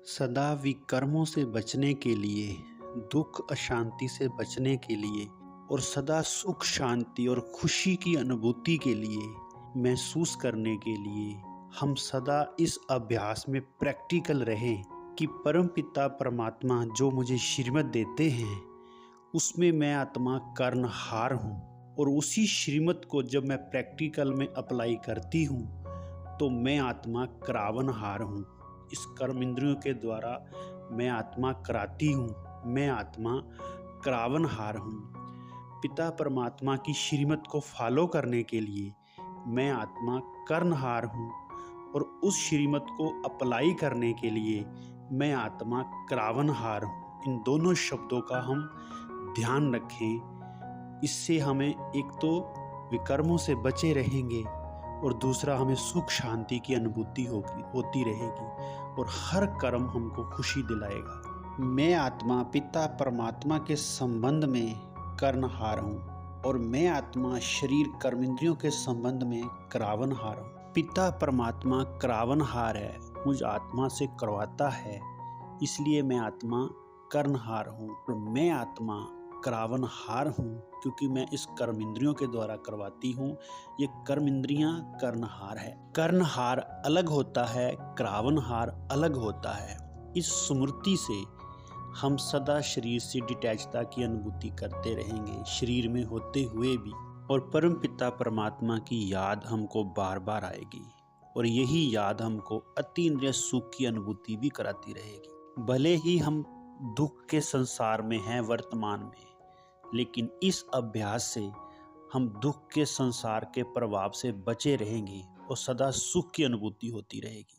सदा विकर्मों से बचने के लिए, दुख अशांति से बचने के लिए और सदा सुख शांति और खुशी की अनुभूति के लिए महसूस करने के लिए हम सदा इस अभ्यास में प्रैक्टिकल रहें कि परमपिता परमात्मा जो मुझे श्रीमत देते हैं उसमें मैं आत्मा कर्णहार हूँ और उसी श्रीमत को जब मैं प्रैक्टिकल में अप्लाई करती हूँ तो मैं आत्मा करावनहार हूँ। इस कर्म इंद्रियों के द्वारा मैं आत्मा कराती हूँ, मैं आत्मा करावनहार हूँ। पिता परमात्मा की श्रीमत को फॉलो करने के लिए मैं आत्मा कर्णहार हूँ और उस श्रीमत को अप्लाई करने के लिए मैं आत्मा करावनहार हूँ। इन दोनों शब्दों का हम ध्यान रखें। इससे हमें एक तो विकर्मों से बचे रहेंगे और दूसरा हमें सुख शांति की अनुभूति होती रहेगी और हर कर्म हमको खुशी दिलाएगा। मैं आत्मा पिता परमात्मा के संबंध में कर्णहार हूँ और मैं आत्मा शरीर कर्मेंद्रियों के संबंध में करावनहार हूँ। पिता परमात्मा करावनहार है, मुझ आत्मा से करवाता है, इसलिए मैं आत्मा कर्णहार हूँ और मैं आत्मा करावनहार हूँ क्योंकि मैं इस कर्म इंद्रियों के द्वारा करवाती हूँ। ये कर्म इंद्रियां कर्णहार है। कर्णहार अलग होता है, करावनहार अलग होता है। इस स्मृति से हम सदा शरीर से डिटैचता की अनुभूति करते रहेंगे, शरीर में होते हुए भी, और परम पिता परमात्मा की याद हमको बार बार आएगी और यही याद हमको अतीन्द्रिय सुख की अनुभूति भी कराती रहेगी। भले ही हम दुख के संसार में हैं वर्तमान में, लेकिन इस अभ्यास से हम दुख के संसार के प्रभाव से बचे रहेंगे और सदा सुख की अनुभूति होती रहेगी।